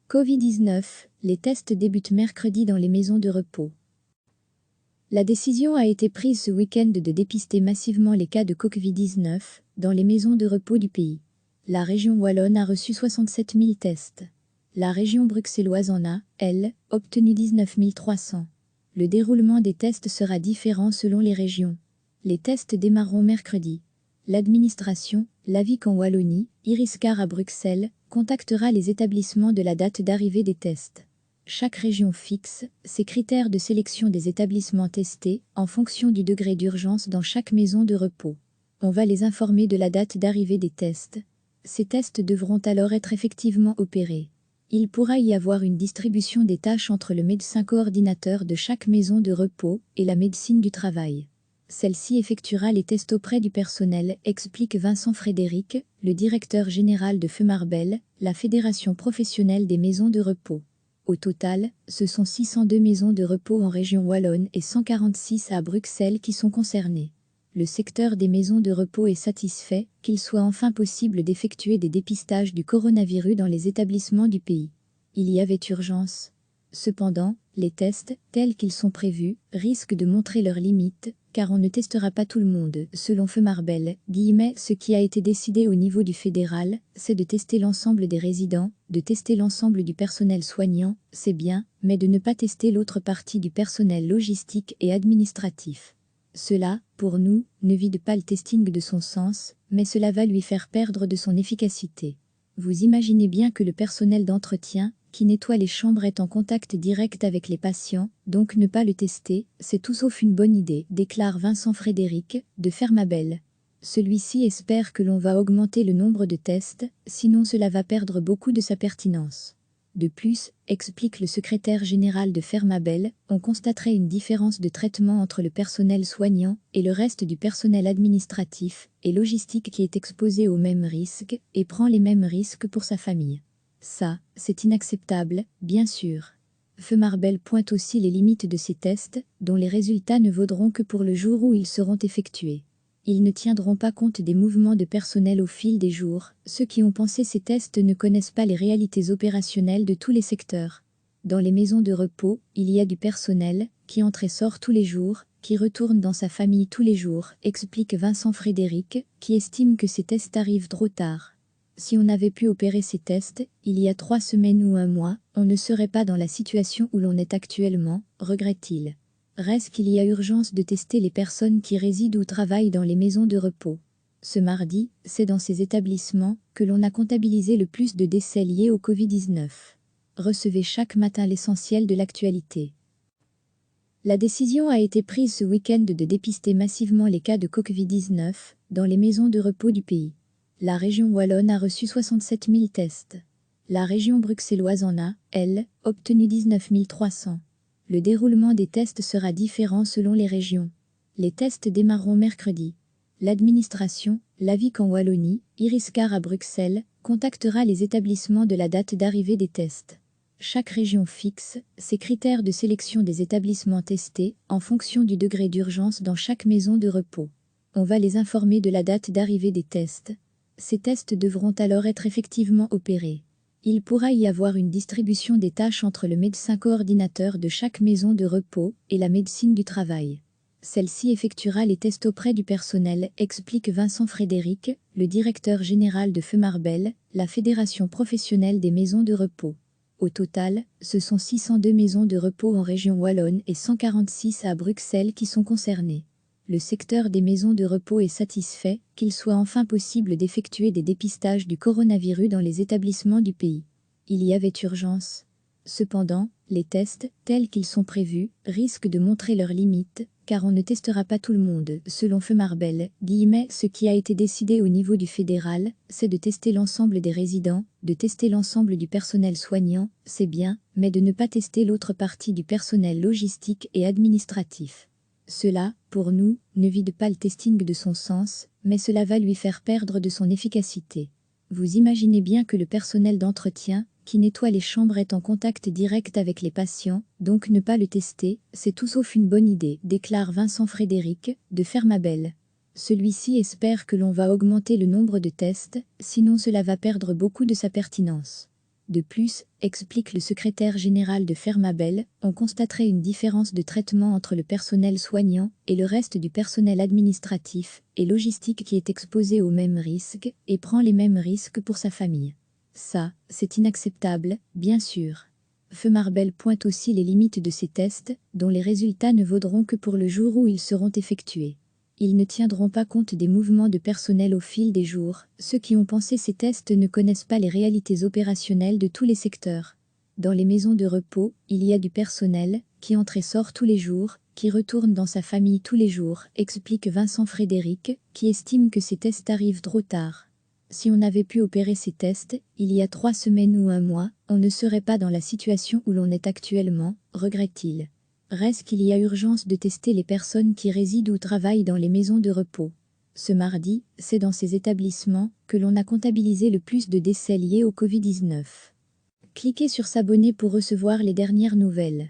Covid-19, les tests débutent mercredi dans les maisons de repos. La décision a été prise ce week-end de dépister massivement les cas de Covid-19 dans les maisons de repos du pays. La région wallonne a reçu 67 000 tests. La région bruxelloise en a, elle, obtenu 19 300. Le déroulement des tests sera différent selon les régions. Les tests démarreront mercredi. L'administration, l'AVIC en Wallonie, Iriscar à Bruxelles, contactera les établissements de la date d'arrivée des tests. Chaque région fixe ses critères de sélection des établissements testés en fonction du degré d'urgence dans chaque maison de repos. On va les informer de la date d'arrivée des tests. Ces tests devront alors être effectivement opérés. Il pourra y avoir une distribution des tâches entre le médecin coordinateur de chaque maison de repos et la médecine du travail. Celle-ci effectuera les tests auprès du personnel, explique Vincent Frédéric, le directeur général de Femarbel, la fédération professionnelle des maisons de repos. Au total, ce sont 602 maisons de repos en région wallonne et 146 à Bruxelles qui sont concernées. Le secteur des maisons de repos est satisfait qu'il soit enfin possible d'effectuer des dépistages du coronavirus dans les établissements du pays. Il y avait urgence. Cependant, les tests, tels qu'ils sont prévus, risquent de montrer leurs limites, car on ne testera pas tout le monde. Selon Femarbel, ce qui a été décidé au niveau du fédéral, c'est de tester l'ensemble des résidents, de tester l'ensemble du personnel soignant, c'est bien, mais de ne pas tester l'autre partie du personnel logistique et administratif. Cela, pour nous, ne vide pas le testing de son sens, mais cela va lui faire perdre de son efficacité. Vous imaginez bien que le personnel d'entretien, qui nettoie les chambres est en contact direct avec les patients, donc ne pas le tester, c'est tout sauf une bonne idée, déclare Vincent Frédéric, de Femarbel. Celui-ci espère que l'on va augmenter le nombre de tests, sinon cela va perdre beaucoup de sa pertinence. De plus, explique le secrétaire général de Femarbel, on constaterait une différence de traitement entre le personnel soignant et le reste du personnel administratif et logistique qui est exposé aux mêmes risques et prend les mêmes risques pour sa famille. Ça, c'est inacceptable, bien sûr. Femarbel pointe aussi les limites de ces tests, dont les résultats ne vaudront que pour le jour où ils seront effectués. Ils ne tiendront pas compte des mouvements de personnel au fil des jours. Ceux qui ont pensé ces tests ne connaissent pas les réalités opérationnelles de tous les secteurs. Dans les maisons de repos, il y a du personnel qui entre et sort tous les jours, qui retourne dans sa famille tous les jours, explique Vincent Frédéric, qui estime que ces tests arrivent trop tard. Si on avait pu opérer ces tests, il y a 3 semaines ou un mois, on ne serait pas dans la situation où l'on est actuellement, regrette-t-il. Reste qu'il y a urgence de tester les personnes qui résident ou travaillent dans les maisons de repos. Ce mardi, c'est dans ces établissements que l'on a comptabilisé le plus de décès liés au Covid-19. Recevez chaque matin l'essentiel de l'actualité. La décision a été prise ce week-end de dépister massivement les cas de Covid-19 dans les maisons de repos du pays. La région wallonne a reçu 67 000 tests. La région bruxelloise en a, elle, obtenu 19 300. Le déroulement des tests sera différent selon les régions. Les tests démarreront mercredi. L'administration, l'AVIC en Wallonie, Iriscar à Bruxelles, contactera les établissements de la date d'arrivée des tests. Chaque région fixe ses critères de sélection des établissements testés en fonction du degré d'urgence dans chaque maison de repos. On va les informer de la date d'arrivée des tests. Ces tests devront alors être effectivement opérés. Il pourra y avoir une distribution des tâches entre le médecin coordinateur de chaque maison de repos et la médecine du travail. Celle-ci effectuera les tests auprès du personnel, explique Vincent Frédéric, le directeur général de Femarbel, la fédération professionnelle des maisons de repos. Au total, ce sont 602 maisons de repos en région wallonne et 146 à Bruxelles qui sont concernées. Le secteur des maisons de repos est satisfait qu'il soit enfin possible d'effectuer des dépistages du coronavirus dans les établissements du pays. Il y avait urgence. Cependant, les tests, tels qu'ils sont prévus, risquent de montrer leurs limites, car on ne testera pas tout le monde. Selon Femarbel, ce qui a été décidé au niveau du fédéral, c'est de tester l'ensemble des résidents, de tester l'ensemble du personnel soignant, c'est bien, mais de ne pas tester l'autre partie du personnel logistique et administratif. Cela, pour nous, ne vide pas le testing de son sens, mais cela va lui faire perdre de son efficacité. Vous imaginez bien que le personnel d'entretien, qui nettoie les chambres est en contact direct avec les patients, donc ne pas le tester, c'est tout sauf une bonne idée, déclare Vincent Frédéric, de Femarbel. Celui-ci espère que l'on va augmenter le nombre de tests, sinon cela va perdre beaucoup de sa pertinence. De plus, explique le secrétaire général de Fermabel, on constaterait une différence de traitement entre le personnel soignant et le reste du personnel administratif et logistique qui est exposé aux mêmes risques et prend les mêmes risques pour sa famille. Ça, c'est inacceptable, bien sûr. Fermabel pointe aussi les limites de ces tests, dont les résultats ne vaudront que pour le jour où ils seront effectués. Ils ne tiendront pas compte des mouvements de personnel au fil des jours. Ceux qui ont pensé ces tests ne connaissent pas les réalités opérationnelles de tous les secteurs. Dans les maisons de repos, il y a du personnel qui entre et sort tous les jours, qui retourne dans sa famille tous les jours, explique Vincent Frédéric, qui estime que ces tests arrivent trop tard. Si on avait pu opérer ces tests, il y a 3 semaines ou un mois, on ne serait pas dans la situation où l'on est actuellement, regrette-t-il. Reste qu'il y a urgence de tester les personnes qui résident ou travaillent dans les maisons de repos. Ce mardi, c'est dans ces établissements que l'on a comptabilisé le plus de décès liés au Covid-19. Cliquez sur s'abonner pour recevoir les dernières nouvelles.